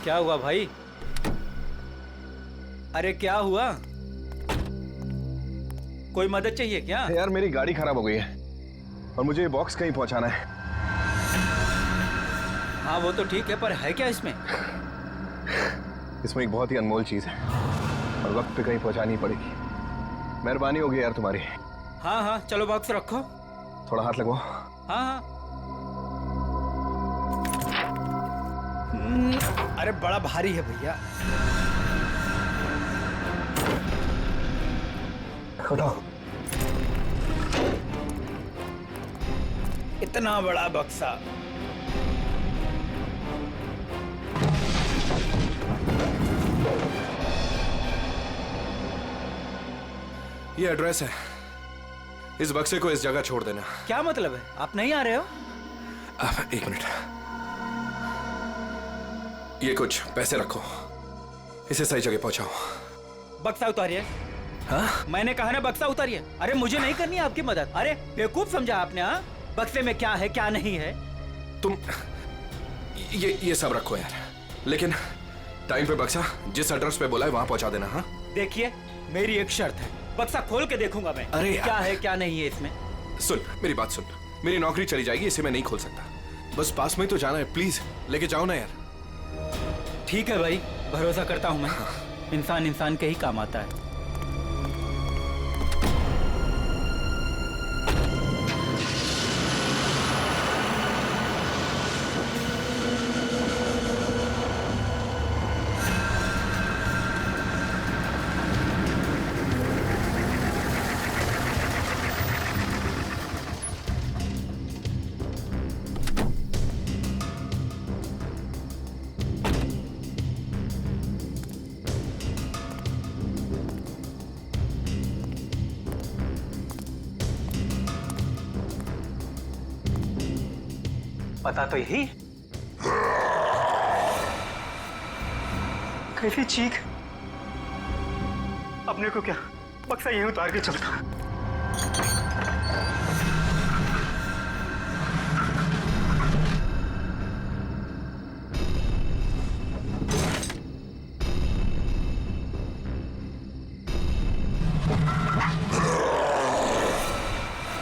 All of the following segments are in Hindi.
क्या हुआ भाई? अरे क्या हुआ? कोई मदद चाहिए क्या? यार मेरी गाड़ी खराब हो गई है और मुझे ये बॉक्स कहीं पहुंचाना है। हाँ वो तो ठीक है, पर है क्या इसमें? इसमें एक बहुत ही अनमोल चीज है और वक्त पे कहीं पहुंचानी पड़ेगी। मेहरबानी होगी यार तुम्हारी। हाँ हाँ चलो बॉक्स रखो। थोड़ा हाथ लगवाओ। हाँ हाँ। अरे बड़ा भारी है भैया। उठाओ। इतना बड़ा बक्सा। ये एड्रेस है, इस बक्से को इस जगह छोड़ देना। क्या मतलब है? आप नहीं आ रहे हो? अब एक मिनट, ये कुछ पैसे रखो, इसे सही जगह पहुंचाओ। बक्सा उतारिए। हाँ? मैंने कहा ना बक्सा उतारिए। अरे मुझे नहीं करनी आपकी मदद। अरे बेवकूफ समझा आपने? हाँ, बक्से में क्या है क्या नहीं है। तुम ये सब रखो यार, लेकिन टाइम पे बक्सा जिस एड्रेस पे बोला है वहां पहुंचा देना। हाँ देखिए मेरी एक शर्त है, बक्सा खोल के देखूंगा मैं। अरे क्या है क्या नहीं है इसमें। सुन मेरी बात सुन, मेरी नौकरी चली जाएगी, इसे मैं नहीं खोल सकता। बस पास में तो जाना है, प्लीज लेके जाओ ना यार। ठीक है भाई, भरोसा करता हूं मैं। इंसान इंसान के ही काम आता है। पता तो यही। कैसी चीख। अपने को क्या, बक्सा यहीं उतार के चलता।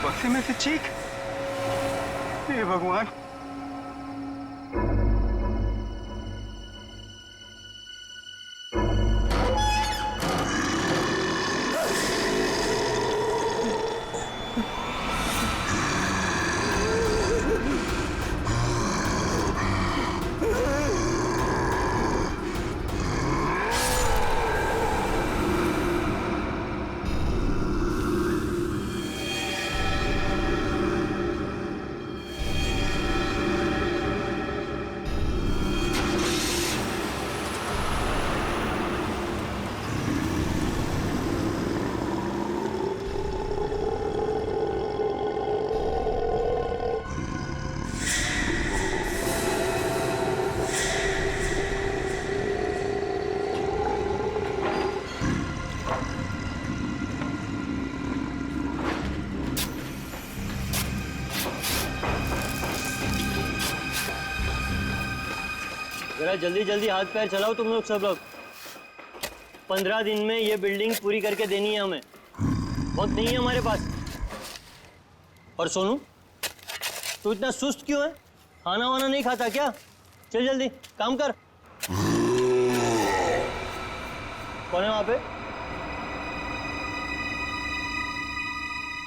बक्से में से चीख। हे भगवान। जरा जल्दी जल्दी हाथ पैर चलाओ तुम लोग सब लोग। 15 दिन में ये बिल्डिंग पूरी करके देनी है हमें, बहुत नहीं है हमारे पास। और सोनू, तू इतना सुस्त क्यों है? खाना वाना नहीं खाता क्या? चल जल्दी काम कर। कौन है वहां पे?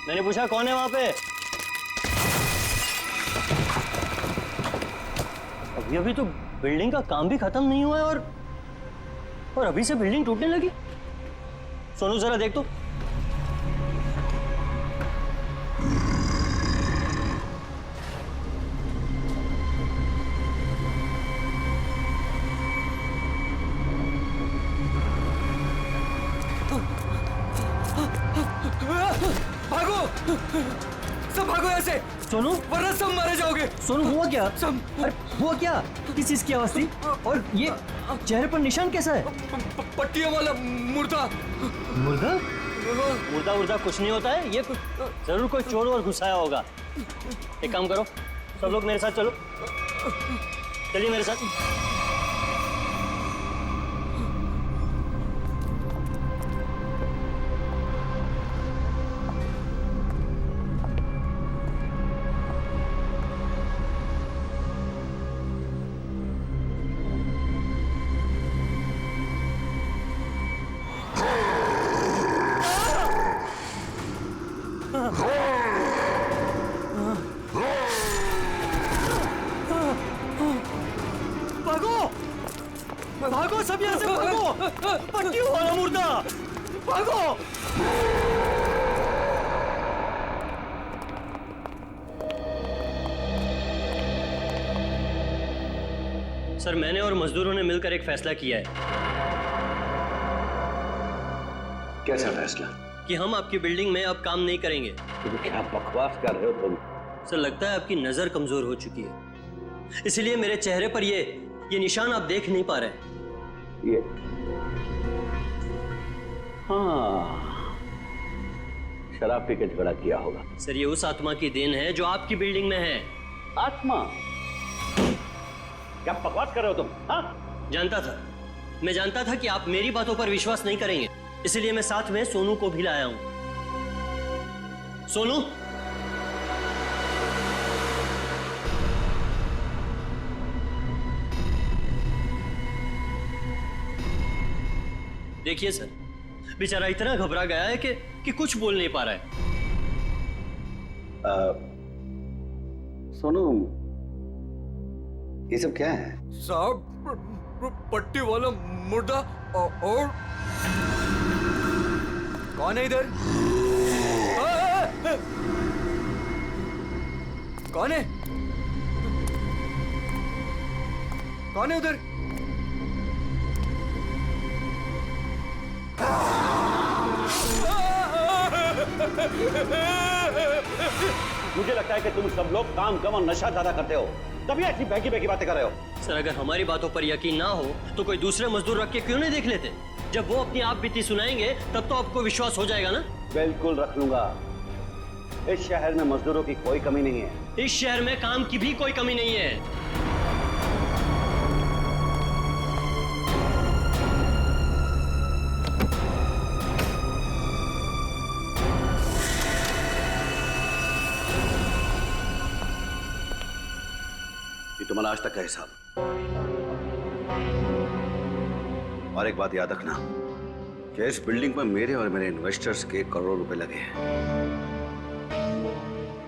मैंने पूछा कौन है वहां पे? अभी अभी तो बिल्डिंग का काम भी खत्म नहीं हुआ है और अभी से बिल्डिंग टूटने लगी। सोनू जरा देख तो। भागो, सब भागो यहाँ से। सोनू, वरना सब मारे जाओगे। सोनू हुआ क्या? सब। अरे हुआ क्या? किस चीज की आवाज थी? और ये चेहरे पर निशान कैसा है? पट्टियों वाला मुर्दा। मुर्दा? मुर्दा उर्दा कुछ नहीं होता है, ये जरूर कोई चोर और घुसाया होगा। एक काम करो, सब लोग मेरे साथ चलो। चलिए मेरे साथ। भागो सब यहाँ से भागो, पट्टियों वाला मुर्दा, भागो। सर, मैंने और मजदूरों ने मिलकर एक फैसला किया है कैसा फैसला? कि हम आपकी बिल्डिंग में अब काम नहीं करेंगे। तो क्या बकवास कर रहे हो तुम? सर, लगता है आपकी नजर कमजोर हो चुकी है, इसलिए मेरे चेहरे पर ये निशान आप देख नहीं पा रहे। ये हाँ, शराब पी के झगड़ा किया होगा। सर, ये उस आत्मा की देन है जो आपकी बिल्डिंग में है। आत्मा? क्या बकवास कर रहे हो तुम? हाँ? मैं जानता था कि आप मेरी बातों पर विश्वास नहीं करेंगे, इसलिए मैं साथ में सोनू को भी लाया हूं। सोनू, देखिए सर, बेचारा इतना घबरा गया है कि कुछ बोल नहीं पा रहा है। सोनू, ये सब क्या है? साहब, पट्टी वाला मुर्दा और कौन है इधर? कौन है? कौन है उधर? मुझे लगता है कि तुम सब लोग काम कम और नशा ज्यादा करते हो, तभी ऐसी बहकी बहकी बातें कर रहे हो। सर, अगर हमारी बातों पर यकीन ना हो तो कोई दूसरे मजदूर रख के क्यों नहीं देख लेते? जब वो अपनी आप बीती सुनाएंगे तब तो आपको विश्वास हो जाएगा ना। बिल्कुल रख लूंगा। इस शहर में मजदूरों की कोई कमी नहीं है। इस शहर में काम की भी कोई कमी नहीं है। ये तुम्हारा आज तक का हिसाब। और एक बात याद रखना कि इस बिल्डिंग पर मेरे और मेरे इन्वेस्टर्स के करोड़ों रुपए लगे हैं।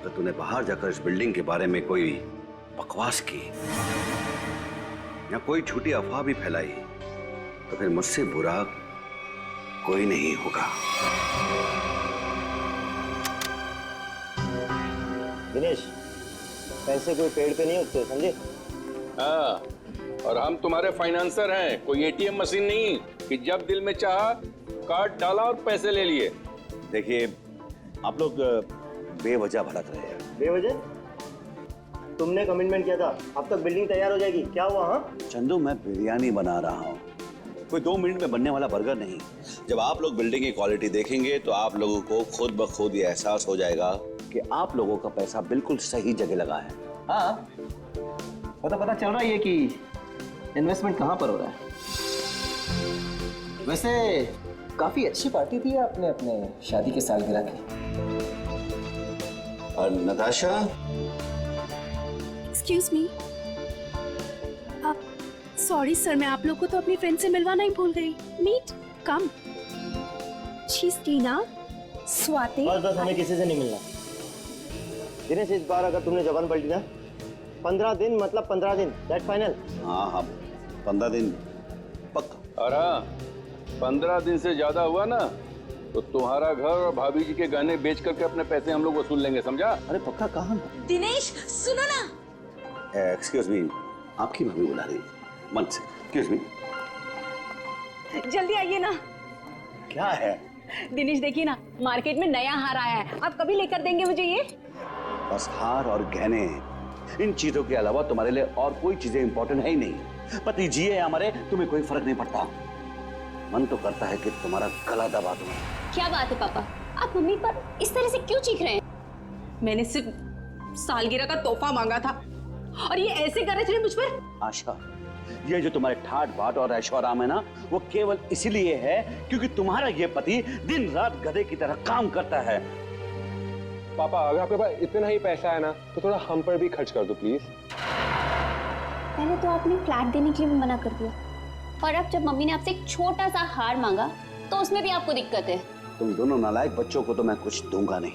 तो तूने बाहर जाकर इस बिल्डिंग के बारे में कोई बकवास की या कोई झूठी अफवाह भी फैलाई तो फिर मुझसे बुरा कोई नहीं होगा। दिनेश, पैसे कोई पेड़ पे नहीं उगते, समझे? हाँ, और हम तुम्हारे फाइनेंसर हैं, कोई एटीएम मशीन नहीं कि जब दिल में चाहा कार्ड डाला और पैसे ले लिए। देखिए, आप लोग बेवजह भड़क रहे हैं। बेवजह? तुमने कमिटमेंट किया था, अब तक बिल्डिंग तैयार हो जाएगी, क्या हुआ? हाँ, चंदू, मैं बिरयानी बना रहा हूँ, कोई 2 मिनट में बनने वाला बर्गर नहीं। जब आप लोग बिल्डिंग की क्वालिटी देखेंगे तो आप लोगों को खुद ब खुद ये एहसास हो जाएगा कि आप लोगों का पैसा बिल्कुल सही जगह लगा है। हाँ, पता चल रहा है कि इन्वेस्टमेंट कहाँ पर हो रहा है। वैसे काफी अच्छी पार्टी थी आपने अपने शादी के सालगिरह की। और नताशा, एक्सक्यूज मी, आप सॉरी सर, मैं आप लोग को तो अपनी फ्रेंड से मिलवाना ही भूल गई। Meet come. She is Tina, Swati. बस हमें किसी से नहीं मिलना। दिनेश, इस बार अगर तुमने जबान पलटी ना, 15 दिन मतलब 15 दिन, दैट फाइनल। हाँ, 15 दिन पक्का। और हाँ, 15 दिन से ज्यादा हुआ ना तो तुम्हारा घर और भाभी जी के गहने बेच करके अपने पैसे हम लोग वसूल लेंगे, समझा? अरे पक्का कहाँ? दिनेश सुनो ना। एक्सक्यूज मी, आपकी भाभी बुला रही है, मन से। Excuse me. जल्दी आइए ना। क्या है? दिनेश देखिए ना, मार्केट में नया हार आया है, आप कभी लेकर देंगे मुझे ये? बस हार और गहने, इन चीजों के अलावा तुम्हारे लिए और कोई चीजें इंपॉर्टेंट है ही नहीं। पति जिए या मरे तुम्हें कोई फर्क नहीं पड़ता। मन तो करता है कि तुम्हारा गला दबा दूं। क्या बात है पापा, आप मम्मी पर इस तरह से क्यों चीख रहे हैं? मैंने सिर्फ सालगिरह का तोहफा मांगा था और ये ऐसे कर रहे थे मुझ पर। आशा, ये जो तुम्हारे ठाट बाट और ऐशो आराम है ना, वो केवल इसीलिए है क्योंकि तुम्हारा ये पति दिन रात गधे की तरह काम करता है। पापा, अगर आपके पास इतना ही पैसा है ना तो थोड़ा हम पर भी खर्च कर दो प्लीज। पहले तो आपने फ्लैट देने के लिए भी मना कर दिया, और अब जब मम्मी ने आपसे एक छोटा सा हार मांगा तो उसमें भी आपको दिक्कत है। तुम दोनों नालायक बच्चों को तो मैं कुछ दूंगा नहीं,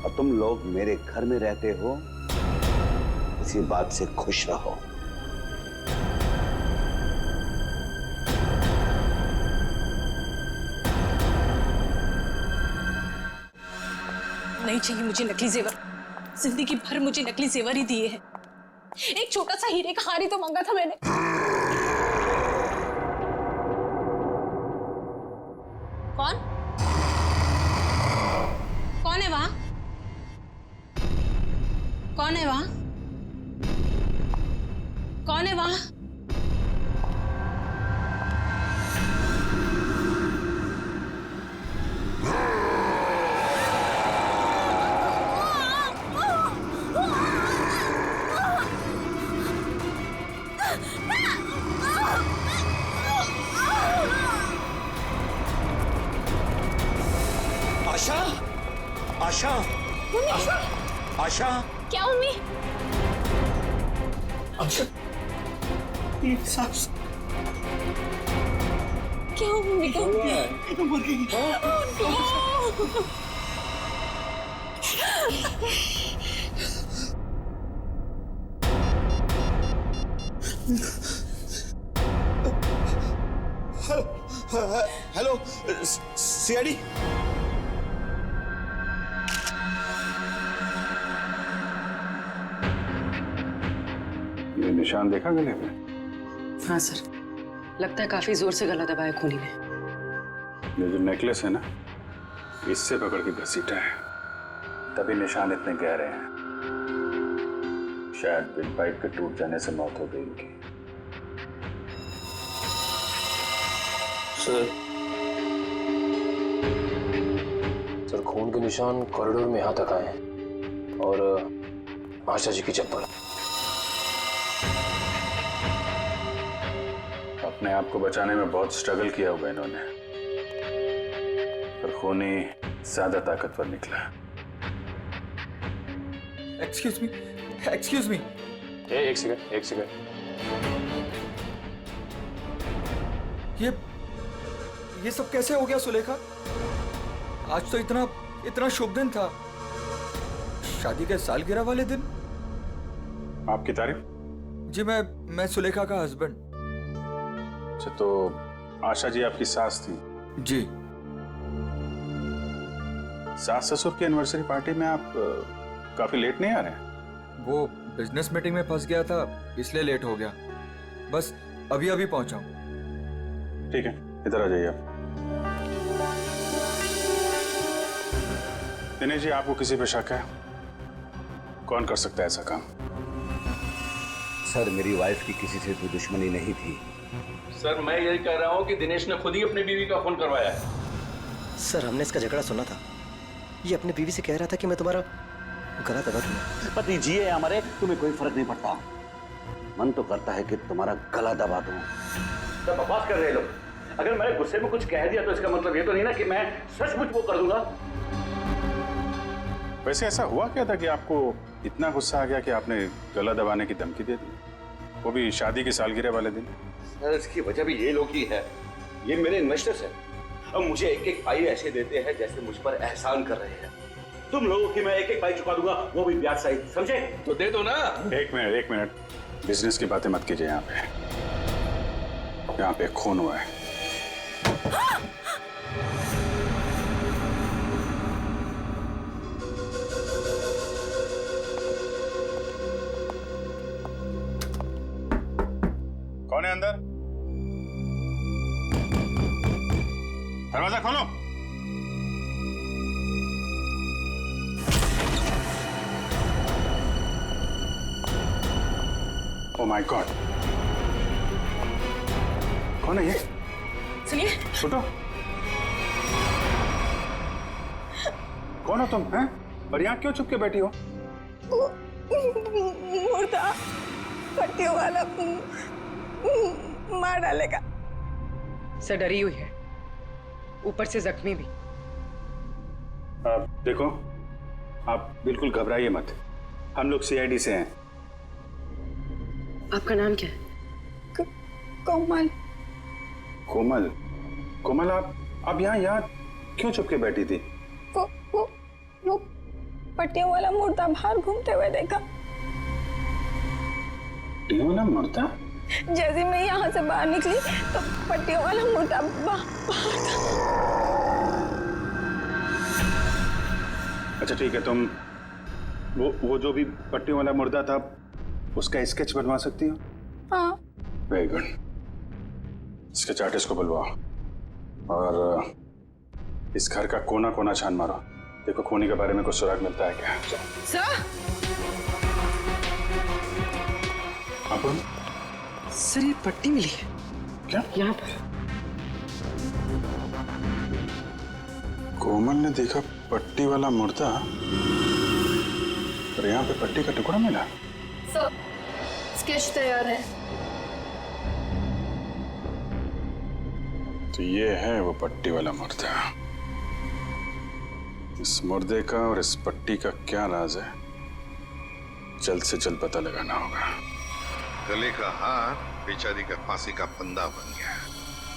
और तुम लोग मेरे घर में रहते हो, इसी बात से खुश रहो। नहीं चाहिए मुझे नकली जेवर। जिंदगी भर मुझे नकली जेवर ही दिए हैं। एक छोटा सा हीरे का हार ही तो मांगा था मैंने। कौन कौन है वहां? कौन है वहां? कौन है वहां? आशा, आशा, आशा, क्या मम्मी? आशा, ये सांस क्या हुआ मम्मी को? मर गई। Hello, CID. ये निशान देखा गले में? हाँ सर, लगता है काफी जोर से गला दबाया खूनी ने। ये जो नेकलेस है ना, इससे पकड़ के घसीटा है, तभी निशान इतने गहरे हैं। शायद बिल पाइप के टूट जाने से मौत हो गई इनकी। सर खून के निशान कॉरिडोर में यहाँ तक आए हैं और आशा जी की चप्पल। अपने आप को बचाने में बहुत स्ट्रगल किया होगा इन्होंने, पर खूनी ज्यादा ताकतवर निकला। Excuse me, excuse me. एक सेकंड, एक सेकंड। ये सब कैसे हो गया सुलेखा? आज तो इतना शुभ दिन था, शादी के सालगिरह वाले दिन। आपकी तारीफ? जी मैं सुलेखा का हस्बैंड। अच्छा, तो आशा जी आपकी सास थी? जी। सास ससुर की एनिवर्सरी पार्टी में आप काफी लेट नहीं आ रहे हैं? वो बिजनेस मीटिंग में फंस गया था, इसलिए लेट हो गया। बस अभी अभी पहुंचा हूं। ठीक है, इधर आ जाइए आप। दिनेश जी, आपको किसी पे शक है? कौन कर सकता है ऐसा काम? सर, मेरी वाइफ की किसी से कोई दुश्मनी नहीं थी। सर, मैं यही कह रहा हूँ कि दिनेश ने खुद ही अपनी बीवी का फोन करवाया है। सर, हमने इसका झगड़ा सुना था। ये अपनी बीवी से कह रहा था कि मैं तुम्हारा गला दबा दूंगा। पति जिए या मरे, तुम्हें कोई फर्क नहीं पड़ता। मन तो करता है कि तुम्हारा गला दबा दूं। तो बकवास कर रहे लोग। अगर मैंने गुस्से में कुछ कह दिया तो इसका मतलब ये तो नहीं ना कि मैं सचमुच वो कर दूंगा। वैसे ऐसा हुआ क्या था कि आपको इतना गुस्सा आ गया कि आपने गला दबाने की धमकी दे दी, वो भी शादी की सालगिरह वाले दिन? सर, इसकी वजह भी ये लोग ही है। ये मेरे इन्वेस्टर्स हैं। अब मुझे एक एक पाई ऐसे देते हैं जैसे मुझ पर एहसान कर रहे हैं। तुम लोगों की मैं एक एक पाई चुका दूंगा, वो भी ब्याज सहित, समझे? तो दे दो ना। एक मिनट, बिजनेस की बातें मत कीजिए। यहाँ पे खून हुआ है। कौन है अंदर? दरवाजा खोलो। ओह माय गॉड, कौन है ये? सुनिए। छोटो, कौन हो तुम हैं? और यहाँ क्यों चुप के बैठी हो? मुर्दा पट्टियों वाला मार डालेगा। सर डरी हुई है, ऊपर से जख्मी भी। देखो, आप बिल्कुल घबराइए मत। हम लोग सीआईडी से हैं। आपका नाम क्या है? कोमल। कोमल? कोमल, आप यहाँ क्यों चुप के बैठी थी? वो पट्टियों वाला मुर्दा बाहर घूमते हुए देखा। पट्टियों वाला मुर्दा? जैसे मैं यहाँ से बाहर निकली तो पट्टियों वाला मुर्दा बाहर था। अच्छा ठीक है, तुम वो जो भी पट्टी वाला मुर्दा था उसका स्केच बनवा सकती हो? हाँ। Very good. स्केच आर्टिस्ट को बुलवाओ और इस घर का कोना कोना छान मारो, देखो खूनी के बारे में कुछ सुराग मिलता है क्या। सर अपन सर ये पट्टी मिली है क्या यहाँ पर? कोमल ने देखा पट्टी वाला मुर्दा और यहाँ पे पट्टी का टुकड़ा मिला। सर स्केच तैयार है। तो ये है वो पट्टी वाला मुर्दा। इस मुर्दे का और इस पट्टी का क्या राज है, जल्द से जल्द पता लगाना होगा। गले का हार बेचारी का फांसी का फंदा बन गया।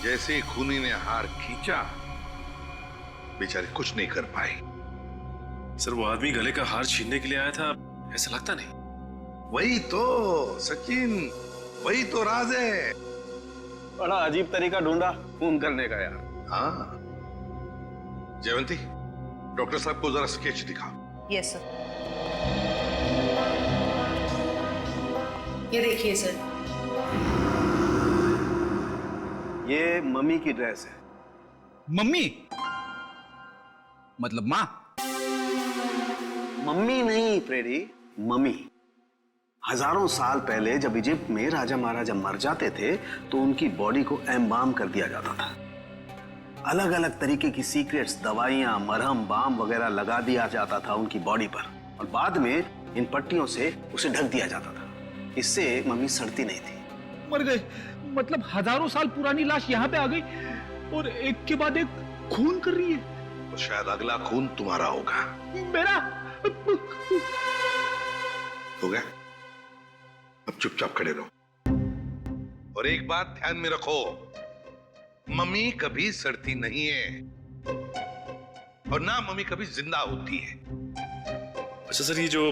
जैसे ही खूनी ने हार खींचा, बेचारी कुछ नहीं कर पाई। सर वो आदमी गले का हार छीनने के लिए आया था, ऐसा लगता नहीं। वही तो सचिन, वही तो राज है। बड़ा अजीब तरीका ढूंढा खून करने का यार। हाँ जयवंती, डॉक्टर साहब को जरा स्केच दिखा। Yes sir. ये देखिए सर, ये मम्मी की ड्रेस है। मम्मी मतलब माँ? मम्मी नहीं फ्रेडी, मम्मी। हजारों साल पहले जब इजिप्ट में राजा महाराजा मर जाते थे तो उनकी बॉडी को एम्बाम कर दिया जाता था। अलग अलग तरीके की सीक्रेट्स, दवाइयां, मरहम, बाम वगैरह लगा दिया जाता था उनकी बॉडी पर और बाद में इन पट्टियों से उसे ढक दिया जाता था। इससे मम्मी सड़ती नहीं थी। मर गए मतलब हजारों साल पुरानी लाश यहाँ पे आ गई और एक के बाद एक खून कर रही है। तो शायद अगला खून तुम्हारा होगा। मेरा हो गया, अब चुपचाप खड़े रहो। और एक बात ध्यान में रखो, मम्मी कभी सड़ती नहीं है और ना मम्मी कभी जिंदा होती है। अच्छा सर, ये जो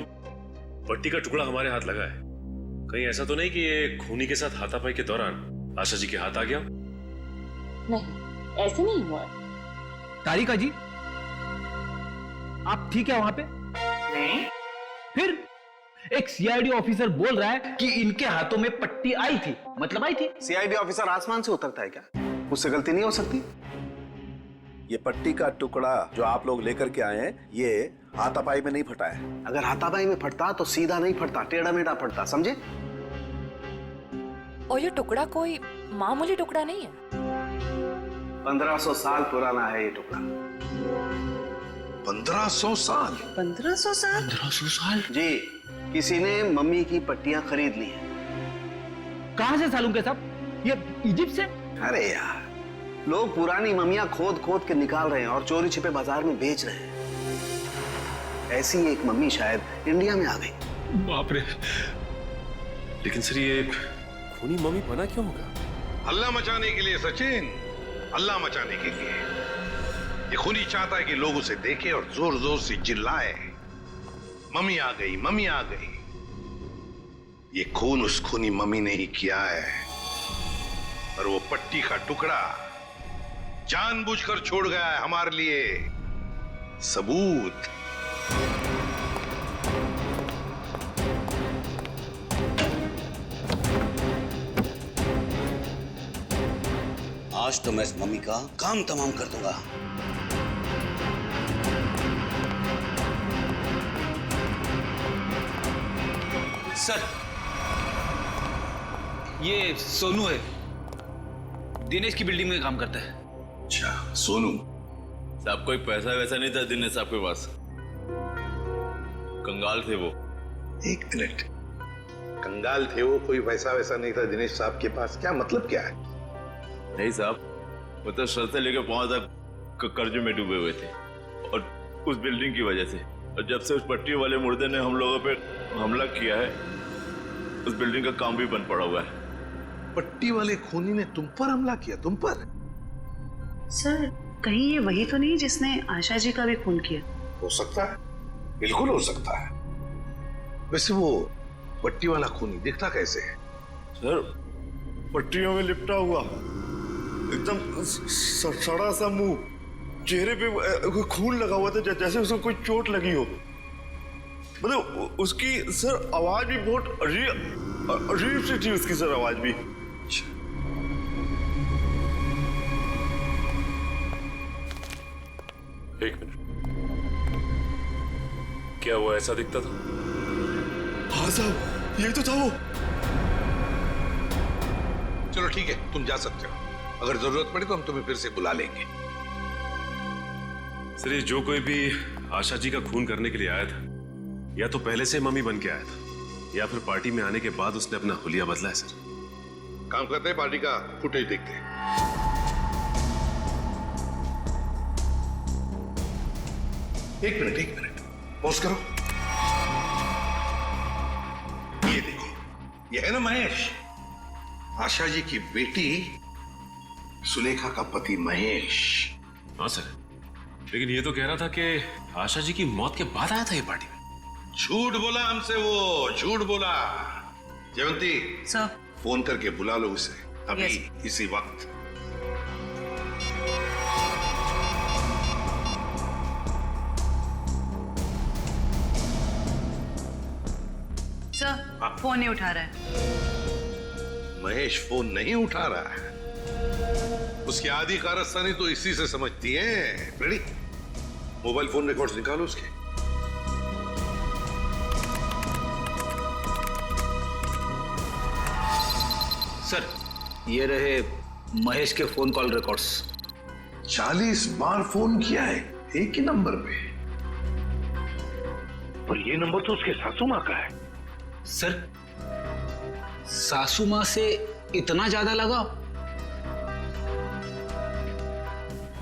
पट्टी का टुकड़ा हमारे हाथ लगा है, कहीं ऐसा तो नहीं कि ये खूनी के साथ हाथापाई के दौरान आशा जी के हाथ आ गया? नहीं ऐसे नहीं हुआ। तारिका जी आप ठीक है वहां पे? नहीं। फिर एक सीआईडी ऑफिसर बोल रहा है कि इनके हाथों में पट्टी आई थी, मतलब आई थी। सीआईडी ऑफिसर आसमान से उतरता है क्या? उससे गलती नहीं हो सकती। ये पट्टी का टुकड़ा जो आप लोग लेकर के आए हैं, ये हाथापाई में नहीं फटा है। अगर हाथापाई में फटता तो सीधा नहीं फटता, टेढ़ा मेढ़ा फटता, समझे? और ये टुकड़ा कोई मामूली टुकड़ा नहीं है। 1500 साल पुराना है ये टुकड़ा। 1500 साल? 1500 साल? 1500 साल जी, किसी ने मम्मी की पट्टियां खरीद ली हैं। कहां से सालूं के साहब? ये इजिप्ट से? अरे यार, लोग पुरानी मम्मियां खोद खोद के निकाल रहे हैं और चोरी छिपे बाजार में बेच रहे हैं। ऐसी एक मम्मी शायद इंडिया में आ गई। बाप रे। लेकिन सर ये खूनी मम्मी बना क्यों होगा? हल्ला मचाने के लिए सचिन, हल्ला मचाने के लिए। ये खूनी चाहता है कि लोग उसे देखें और जोर जोर से चिल्लाए, मम्मी आ गई, मम्मी आ गई। ये खून उस खूनी मम्मी ने ही किया है और वो पट्टी का टुकड़ा जानबूझकर छोड़ गया है हमारे लिए सबूत। आज तो मैं इस मम्मी का काम तमाम कर दूंगा। सर ये सोनू है, दिनेश की बिल्डिंग में काम करता है। अच्छा सोनू साहब, कोई पैसा वैसा नहीं था दिनेश साहब के पास, कंगाल थे वो। एक मिनट, कंगाल थे वो, कोई पैसा वैसा नहीं था दिनेश साहब के पास, क्या मतलब क्या है? नहीं साहब, वो तो सर से लेकर पांव तक कर्जे में डूबे हुए थे और उस बिल्डिंग की वजह से। और जब से उस पट्टी वाले मुर्दे ने हम लोगों पे हमला किया है, उस बिल्डिंग का काम भी बंद पड़ा हुआ है। पट्टी वाले खूनी ने तुम पर हमला किया? तुम पर? सर कहीं ये वही तो नहीं जिसने आशा जी का भी खून किया? हो सकता है, बिल्कुल हो सकता है। वैसे वो पट्टी वाला खूनी दिखता कैसे है? सर पट्टियों में लिपटा हुआ, एकदम सड़ा सा मुंह, चेहरे पे खून लगा हुआ था, जैसे उसको कोई चोट लगी हो। मतलब उसकी सर आवाज भी बहुत अजीब सी थी, उसकी सर आवाज भी। एक मिनट, क्या वो ऐसा दिखता था? हाँ साहब, यही तो था वो। चलो ठीक है, तुम जा सकते हो। अगर जरूरत पड़े तो हम तुम्हें फिर से बुला लेंगे। सर, ये जो कोई भी आशा जी का खून करने के लिए आया था, या तो पहले से मम्मी बन के आया था, या फिर पार्टी में आने के बाद उसने अपना हुलिया बदला है। सर, काम करते हैं, पार्टी का फुटेज देखते हैं। एक मिनट पॉज करो। ये देखो, ये है ना महेश, आशा जी की बेटी सुलेखा का पति महेश। हाँ सर, लेकिन ये तो कह रहा था कि आशा जी की मौत के बाद आया था ये पार्टी में। झूठ बोला हमसे, वो झूठ बोला। जयवंती सर, फोन करके बुला लो उसे अभी, Yes. इसी वक्त। सर, फोन नहीं उठा रहा है। महेश फोन नहीं उठा रहा है, उसकी आधी कारस्तानी तो इसी से समझती है। रेडी, मोबाइल फोन रिकॉर्ड्स निकालो उसके। सर, ये रहे महेश के फोन कॉल रिकॉर्ड्स। 40 बार फोन किया है एक ही नंबर पे, और ये नंबर तो उसके सासू माँ का है। सर, सासू माँ से इतना ज्यादा लगाव?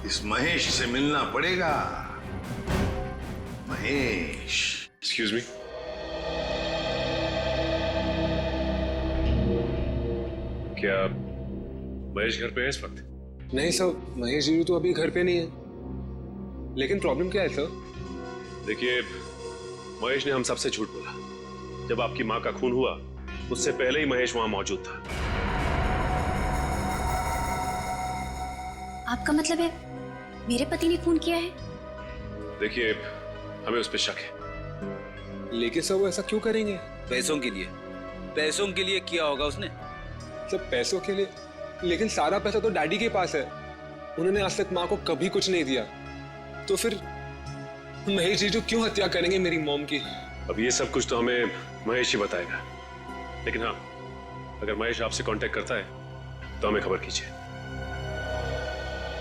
इस महेश से मिलना पड़ेगा। महेश, एक्सक्यूज मी, क्या महेश घर पे है इस वक्त? नहीं सर, महेश जी तो अभी घर पे नहीं है। लेकिन प्रॉब्लम क्या है सर? देखिए, महेश ने हम सबसे झूठ बोला। जब आपकी माँ का खून हुआ, उससे पहले ही महेश वहां मौजूद था। आपका मतलब है मेरे पति ने खून किया है? देखिए, हमें उस पर शक है। लेकिन सर वो ऐसा क्यों करेंगे? पैसों के लिए, पैसों के लिए किया होगा उसने। सब पैसों के लिए? लेकिन सारा पैसा तो डैडी के पास है। उन्होंने आज तक माँ को कभी कुछ नहीं दिया। तो फिर महेश जी जो क्यों हत्या करेंगे मेरी मॉम की? अब ये सब कुछ तो हमें महेश ही बताएगा। लेकिन हाँ, अगर महेश आपसे कांटेक्ट करता है तो हमें खबर कीजिए।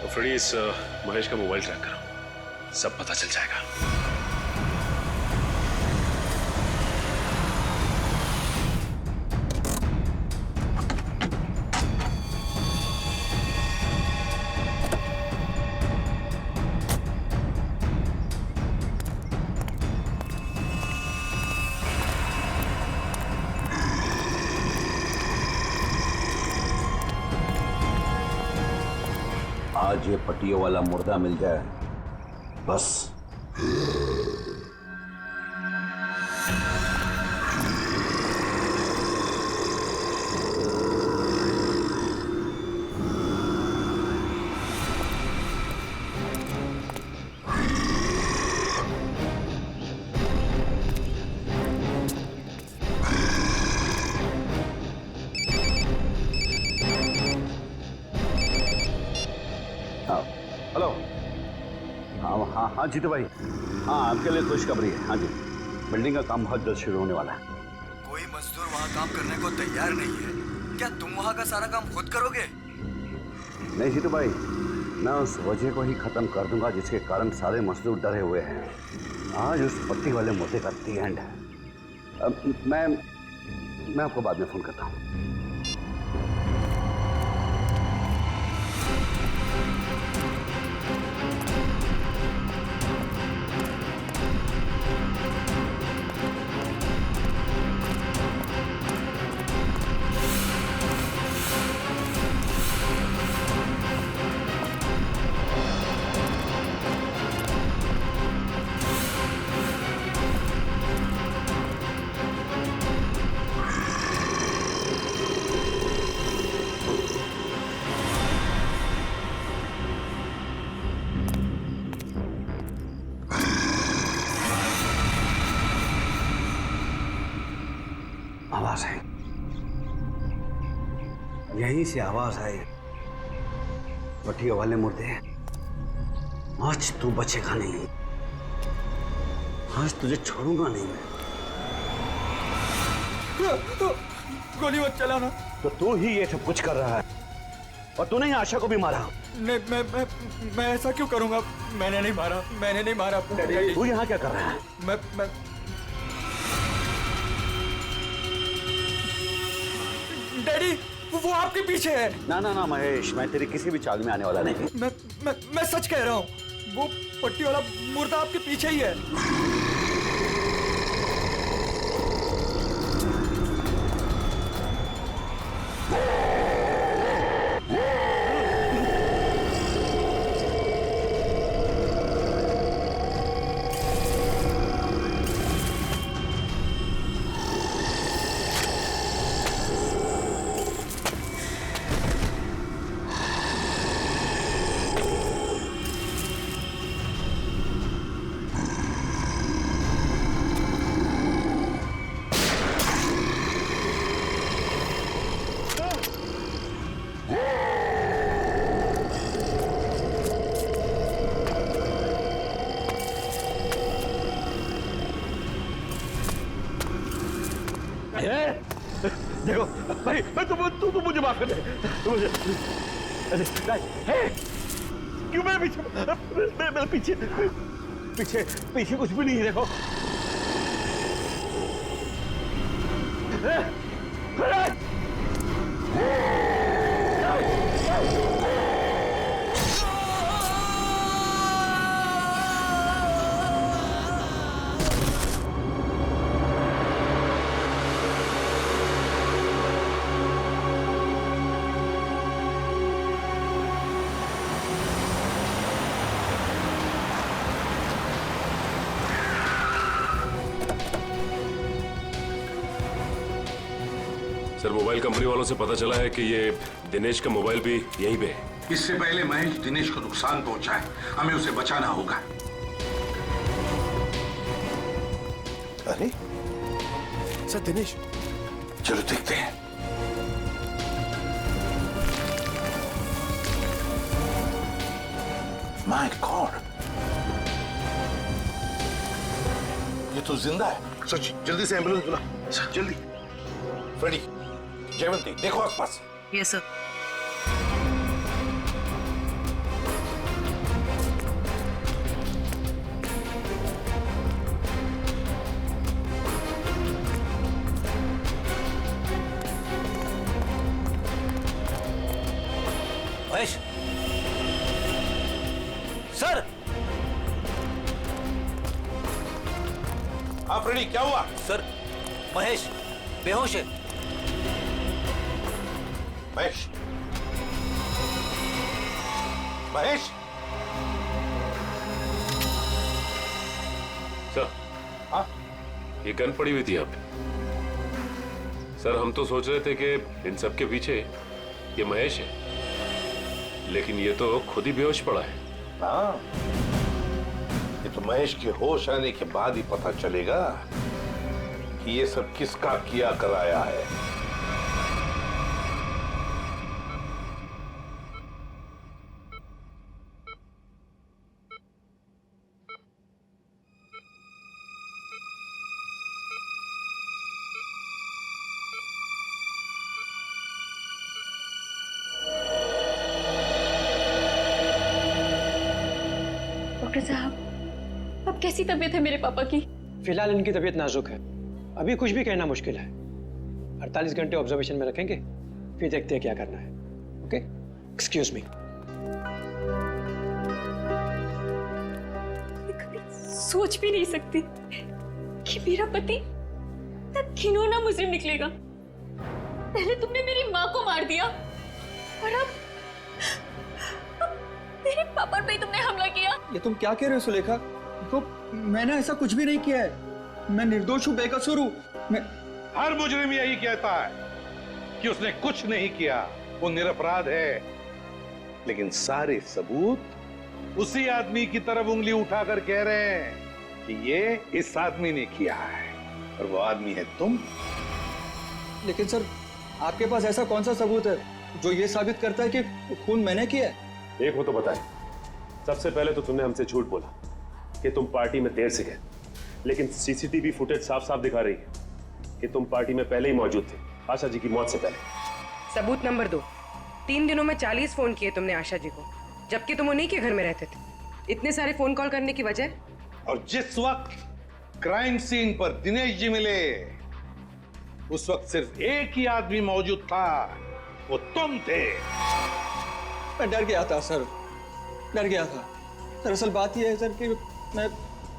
तो फ्रेडी, इस महेश का मोबाइल ट्रैक करो, सब पता चल जाएगा। आज ये पट्टियों वाला मुर्दा मिल जाए बस। हेलो, हाँ जीतू भाई, हाँ आपके लिए खुशखबरी है। हाँ जी, बिल्डिंग का काम बहुत जल्द शुरू होने वाला है। कोई मजदूर वहाँ काम करने को तैयार नहीं है। क्या तुम वहाँ का सारा काम खुद करोगे? नहीं जीतू भाई, मैं उस वजह को ही खत्म कर दूंगा जिसके कारण सारे मजदूर डरे हुए हैं। आज उस पट्टी वाले मुद्दे का दी एंड है। मैं आपको बाद में फोन करता हूँ। आवाज आई, यहीं से आवाज आई, पट्टियों वाले मुर्दे, आज तू बचेगा नहीं, आज तुझे छोड़ूंगा नहीं मैं। गोली मत चलाना। तो तू ही ये सब कुछ कर रहा है और तूने ही आशा को भी मारा। नहीं, मैं ऐसा क्यों करूंगा? मैंने नहीं मारा। तू यहाँ क्या कर रहा है? मैं डैडी, वो आपके पीछे है। ना महेश, मैं तेरी किसी भी चाल में आने वाला नहीं। मैं सच कह रहा हूँ, वो पट्टी वाला मुर्दा आपके पीछे ही है। देखो भाई, तू मुझे माफ कर दे। क्यों मेरे पीछे पीछे कुछ भी नहीं है। देखो सर, मोबाइल कंपनी वालों से पता चला है कि ये दिनेश का मोबाइल भी यहीं पे है। इससे पहले महेश दिनेश को नुकसान पहुंचाए, हमें उसे बचाना होगा। अरे सर, दिनेश, चलो देखते हैं। माय गॉड, ये तो जिंदा है। सच, जल्दी से एम्बुलेंस बुला, जल्दी। फ्रेडी, जयवंती, देखो आसपास। Yes sir. महेश सर। हाँ फ्रेडी, क्या हुआ? सर, महेश बेहोश है। महेश, महेश। सर, हाँ? ये गन पड़ी हुई थी यहाँ पे। सर, हम तो सोच रहे थे कि इन सब के पीछे ये महेश है, लेकिन ये तो खुद ही बेहोश पड़ा है। हाँ, ये तो महेश के होश आने के बाद ही पता चलेगा कि ये सब किसका किया कराया है। डॉक्टर साहब, अब कैसी तबीयत है मेरे पापा की? फिलहाल इनकी तबीयत नाजुक है, अभी कुछ भी कहना मुश्किल है। 48 घंटे ऑब्जर्वेशन में रखेंगे, फिर देखते हैं क्या करना है। Okay, excuse me. कभी सोच भी नहीं सकती कि मेरा पति इतना घिनौना मुजरिम निकलेगा। पहले तुमने मेरी माँ को मार दिया और अब मेरे पापा पे तुमने हमला किया। ये तुम क्या कह रहे हो सुलेखा? देखो, मैंने ऐसा कुछ भी नहीं किया है। मैं निर्दोष हूँ, बेकसूर हूँ। हर मुजरिम यही कहता है कि उसने कुछ नहीं किया, वो निरपराध है। लेकिन सारे सबूत उसी आदमी की तरफ उंगली उठाकर कह रहे हैं कि ये इस आदमी ने किया है, और वो आदमी है तुम। लेकिन सर आपके पास ऐसा कौन सा सबूत है जो ये साबित करता है कि खून मैंने किया है? एक हो तो बताए। सबसे पहले तो तुमने हमसे झूठ बोला कि तुम पार्टी में देर से गए, लेकिन सीसीटीवी फुटेज साफ साफ दिखा रही है कि तुम पार्टी में पहले ही मौजूद थे, आशा जी की मौत से पहले। सबूत नंबर 2, 3 दिनों में 40 फोन किए तुमने आशा जी को, जबकि तुम उन्हीं के घर में रहते थे। इतने सारे फोन कॉल करने की वजह? और जिस वक्त क्राइम सीन पर दिनेश जी मिले उस वक्त सिर्फ एक ही आदमी मौजूद था, वो तुम थे। मैं डर गया था सर, डर गया था। दरअसल बात यह है सर कि मैं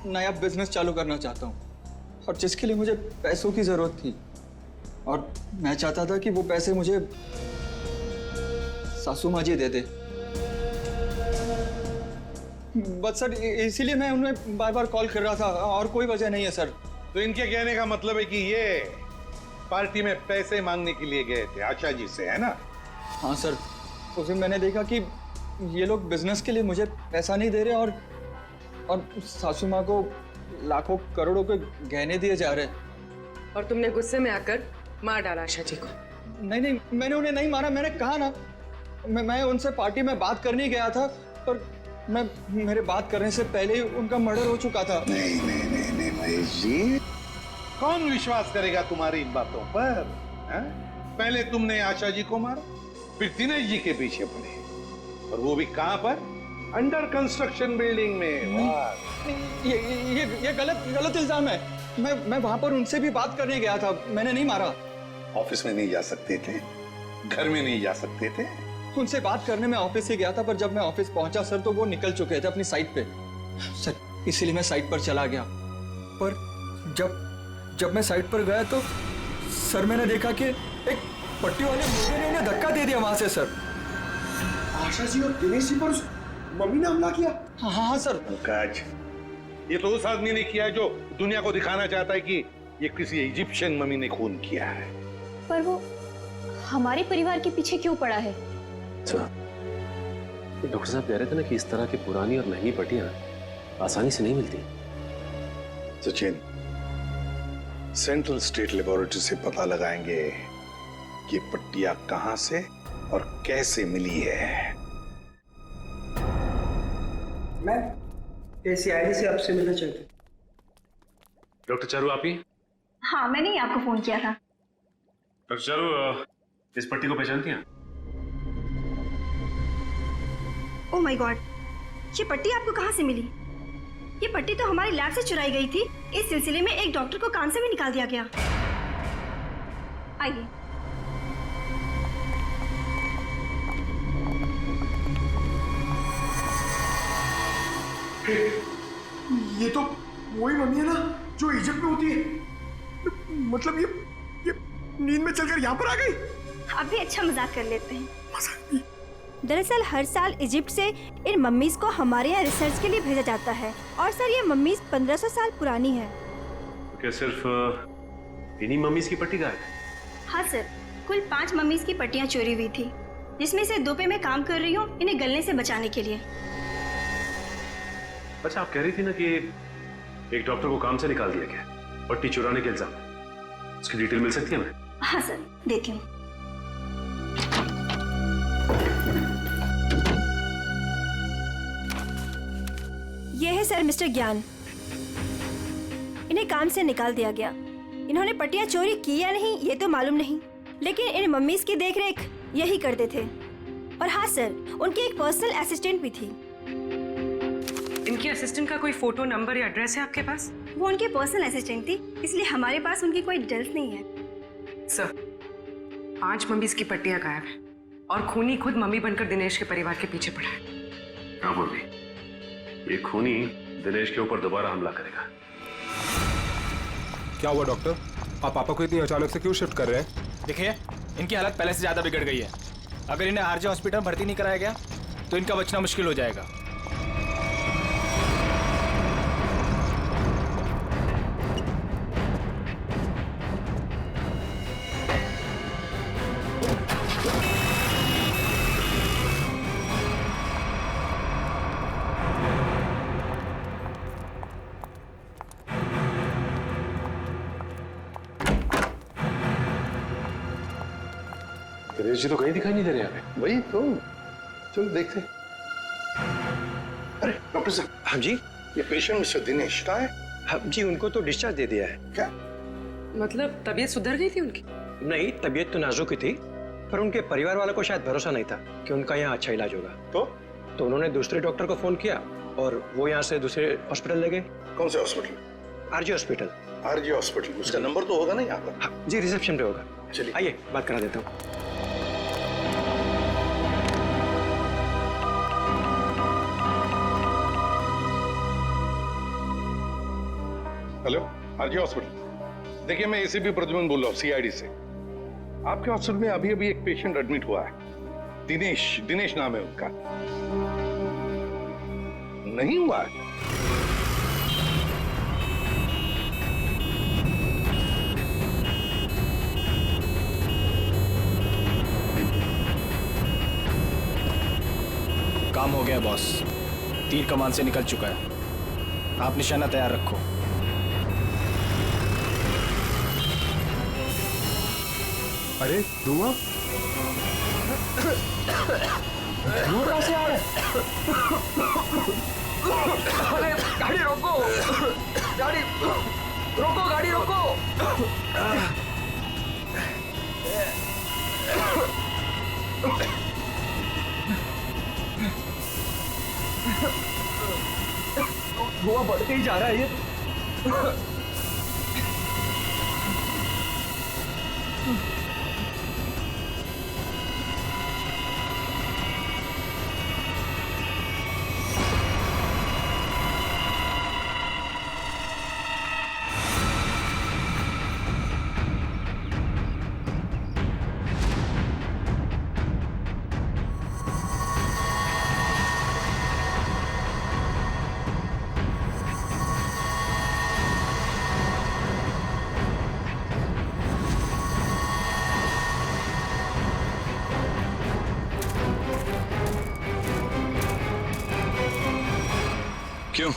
नया बिजनेस चालू करना चाहता हूँ और जिसके लिए मुझे पैसों की जरूरत थी और मैं चाहता था कि वो पैसे मुझे सासू माँ जी दे दे। बस सर इसीलिए मैं उन्हें बार बार कॉल कर रहा था और कोई वजह नहीं है सर। तो इनके कहने का मतलब है कि ये पार्टी में पैसे मांगने के लिए गए थे आशा जी से, है ना? हाँ सर, उस दिन मैंने देखा कि ये लोग बिजनेस के लिए मुझे पैसा नहीं दे रहे और सासू माँ को लाखों करोड़ों के गहने दिए जा रहे। और तुमने गुस्से में आकर मार डाला आशा जी को? नहीं, मैंने उन्हें नहीं मारा। मैंने कहा ना, मैं उनसे पार्टी में बात करने गया था पर मेरे बात करने से पहले ही उनका मर्डर हो चुका था। नहीं महेश जी, कौन विश्वास करेगा तुम्हारी इन बातों पर? पहले तुमने आशा जी को मारा, फिर दिनेश जी के पीछे पड़े, और वो भी कहां पर? अंडर कंस्ट्रक्शन बिल्डिंग में। ये गलत इल्जाम है। मैं वहां पर उनसे भी बात करने गया था, मैंने नहीं मारा। ऑफिस में नहीं जा सकते थे, घर में नहीं जा सकते थे? उनसे बात करने में ऑफिस से गया था, पर जब मैं ऑफिस पहुंचा सर तो वो निकल चुके थे अपनी साइट पे। सर इसीलिए मैं साइट पर चला गया, पर जब मैं साइट पर गया तो सर मैंने देखा कि एक पट्टी वाले मुर्गे ने उन्हें धक्का दे दिया वहां से। सर आशा जी और दिनेश जी पर मम्मी ने हमला किया? हाँ सर। पंकज, ये तो उस आदमी ने किया जो दुनिया को दिखाना चाहता है कि ये किसी इजिप्शियन मम्मी ने खून किया है। पर वो हमारे परिवार के पीछे क्यों पड़ा है? डॉक्टर साहब कह रहे थे ना कि इस तरह की पुरानी और महंगी पट्टियां आसानी से नहीं मिलती। सचिन, सेंट्रल स्टेट लेबोरेटरी से पता लगाएंगे कि पट्टियां कहां से और कैसे मिली है। मैं ACID से आपसे मिलना चाहती हूँ। डॉक्टर चारू आप ही? हाँ, मैंने ही आपको फोन किया था। डॉक्टर चारू, इस पट्टी को पहचानती हैं? ओह माय गॉड, ये पट्टी आपको कहाँ से मिली? ये पट्टी तो हमारी लैब से चुराई गई थी। इस सिलसिले में एक डॉक्टर को काम से भी निकाल दिया गया। आइए। ये तो वही मम्मी है ना जो इजिप्ट में होती है। मतलब ये नींद में चलकर यहाँ पर आ गई। आप भी अच्छा मजाक कर लेते हैं। दरअसल हर साल इजिप्ट से इन मम्मीज को हमारे यहाँ रिसर्च के लिए भेजा जाता है और सर ये मम्मीज 1500 साल पुरानी है। तो क्या सिर्फ इन्हीं मम्मीज की पट्टी गायब है? हाँ सर, कुल 5 मम्मीज की पट्टियाँ चोरी हुई थी, जिसमें से 2 पे मैं काम कर रही हूँ इन्हें गलने से बचाने के लिए। अच्छा, आप कह रही थी ना कि एक डॉक्टर को काम से निकाल दिया गया पट्टी चुराने के इल्जाम में, उसकी डिटेल मिल सकती है हमें? हाँ सर, देती हूँ। ये है सर मिस्टर ज्ञान। इन्हें काम से निकाल दिया गया। इन्होंने पट्टियां चोरी की या नहीं ये तो मालूम नहीं, लेकिन इन मम्मीज की देखरेख यही करते थे। और हाँ सर, उनकी एक पर्सनल असिस्टेंट भी थी। इनकी असिस्टेंट का कोई फोटो, नंबर या एड्रेस है आपके पास? वो उनकी पर्सनल असिस्टेंट थी, इसलिए हमारे पास उनकी कोई डिटेल्स नहीं है। सर, 5 मम्मीज की पट्टियां गायब है और खूनी खुद मम्मी बनकर दिनेश के परिवार के पीछे पड़ा है। हाँ बोली, ये खूनी दिनेश के ऊपर दोबारा हमला करेगा। क्या हुआ डॉक्टर? आप पापा को इतनी अचानक से क्यों शिफ्ट कर रहे हैं? देखिए, इनकी हालत पहले से ज्यादा बिगड़ गई है। अगर इन्हें आरजे हॉस्पिटल में भर्ती नहीं कराया गया तो इनका बचना मुश्किल हो जाएगा। दिनेश जी तो कहीं दिखाई नहीं दे रहे यहाँ पे। वही तो, चलो देखते। अरे डॉक्टर साहब। हाँ जी। ये पेशेंट मिस्टर दिनेश कहाँ है? हाँ जी, उनको तो डिस्चार्ज दे दिया है। क्या मतलब तबीयत सुधर गई थी उनकी? नहीं, तबीयत तो नाजुक ही थी, पर उनके परिवार वालों को शायद भरोसा नहीं था कि उनका यहाँ अच्छा इलाज होगा। तो उन्होंने दूसरे डॉक्टर को फोन किया और वो यहाँ से दूसरे हॉस्पिटल ले गए। कौन से hospital? RG hospital. RG hospital, उसका नंबर तो होगा ना यहाँ पर? हाँ जी, रिसेप्शन पे होगा। चलिए आइए बात करा देता हूँ। Hello, RG hospital. देखिए, मैं एसीपी प्रद्युमन बोल रहा हूँ, सीआईडी से। आपके हॉस्पिटल में अभी अभी एक पेशेंट एडमिट हुआ है, दिनेश नाम है उनका। नहीं हुआ है? काम हो गया बॉस, तीर कमान से निकल चुका है। आप निशाना तैयार रखो। अरे धुआं कहां से आ रहा है? अरे गाड़ी रोको, गाड़ी रोको, गाड़ी रोको। धुआं बढ़ते ही जा रहा है ये। क्यों,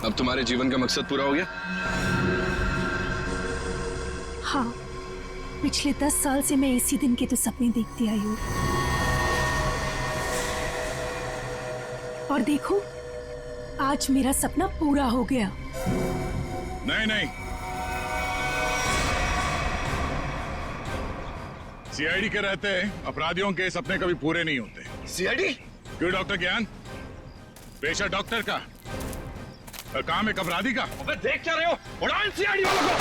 अब तुम्हारे जीवन का मकसद पूरा हो गया? हाँ, पिछले 10 साल से मैं इसी दिन के तो सपने देखती आई हूँ। और देखो, आज मेरा सपना पूरा हो गया। नहीं नहीं, सीआईडी के रहते अपराधियों के सपने कभी पूरे नहीं होते। सीआईडी? क्यों डॉक्टर ज्ञान? पेशा डॉक्टर का, काम एक अपराधी का। देख क्या रहे हो? उड़ान सीआईडी वालों को।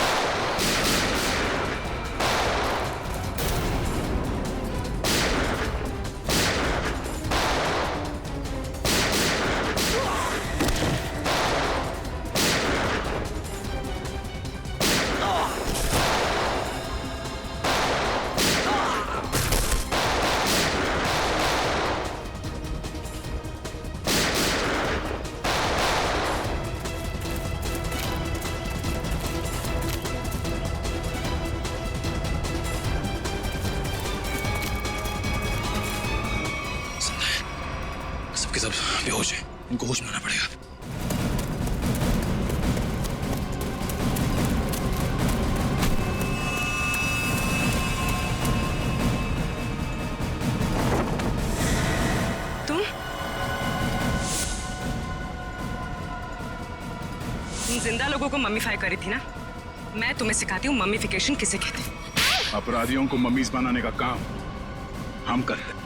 सबके सब बेहोश हैं, इनको होश में आना पड़ेगा। तुम जिंदा लोगों को मम्मीफाई करी थी ना? मैं तुम्हें सिखाती हूँ मम्मीफिकेशन किसे कहते हैं। अपराधियों को मम्मीज बनाने का काम हम करते हैं।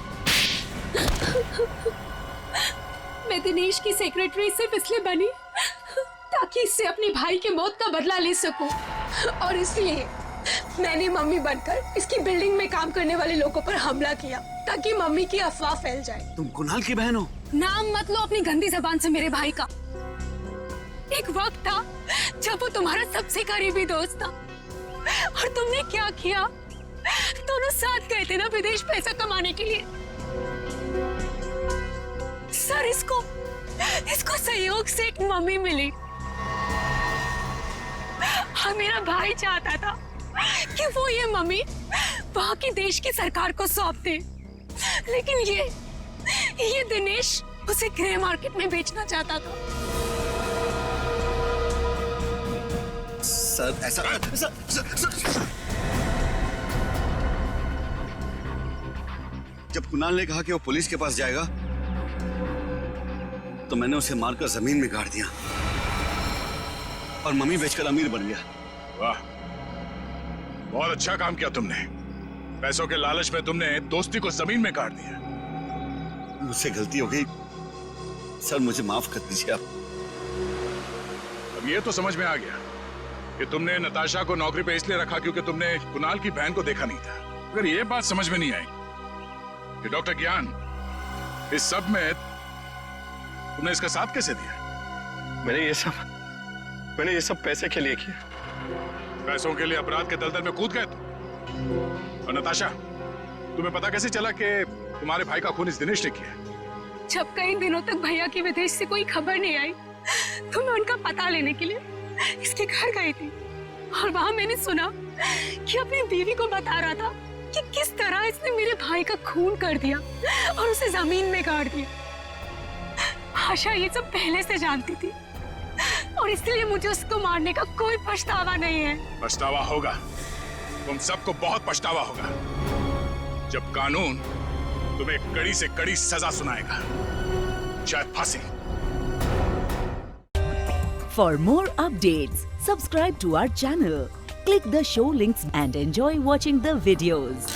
मैं दिनेश की सेक्रेटरी सिर्फ इसलिए बनी ताकि इससे अपने भाई के मौत का बदला ले सकूं, और इसलिए मैंने मम्मी बनकर इसकी बिल्डिंग में काम करने वाले लोगों पर हमला किया ताकि मम्मी की अफवाह फैल जाए। तुम कुणाल की बहन हो? नाम मत लो अपनी गंदी जबान से मेरे भाई का। एक वक्त था जब वो तुम्हारा सबसे करीबी दोस्त था, और तुमने क्या किया? दोनों साथ गए थे ना विदेश पैसा कमाने के लिए। सर, इसको सहयोग से एक मम्मी मिली, और मेरा भाई चाहता था कि वो ये मम्मी वहां की देश की सरकार को सौंप दे, लेकिन ये दिनेश उसे ग्रे मार्केट में बेचना चाहता था। सर ऐसा जब कुणाल ने कहा कि वो पुलिस के पास जाएगा तो मैंने उसे मारकर जमीन में गाड़ दिया और मम्मी बेचकर अमीर बन गया। वाह, बहुत अच्छा काम किया तुमने। पैसों के लालच में तुमने दोस्ती को जमीन में गाड़ दिया। मुझसे गलती हो गई सर, मुझे माफ कर दीजिए आप। अब ये तो समझ में आ गया कि तुमने नताशा को नौकरी पे इसलिए रखा क्योंकि तुमने कुणाल की बहन को देखा नहीं था। अगर ये बात समझ में नहीं आई कि डॉक्टर ज्ञान इस सब में तुमने इसका साथ कैसे दिया? मैंने ये सब पैसे के लिए किया। पैसों के लिए अपराध के दलदल में कूद गए तुम। और नताशा, तुम्हें पता कैसे चला कि तुम्हारे भाई का खून इस दिनेश ने किया? जब कई दिनों तक भैया की विदेश से कोई खबर नहीं आई तो मैं उनका पता लेने के लिए इसके घर गई थी और वहां मैंने सुना कि अपनी बीवी को बता रहा था कि किस तरह इसने मेरे भाई का खून कर दिया और उसे जमीन में गाड़ दिया। आशा ये सब पहले से जानती थी और इसलिए मुझे उसको मारने का कोई पछतावा नहीं है। पछतावा होगा, तुम सबको बहुत पछतावा होगा जब कानून तुम्हें कड़ी से कड़ी सजा सुनाएगा, शायद फांसी। For more updates, subscribe to our channel, click the show links and enjoy watching the videos.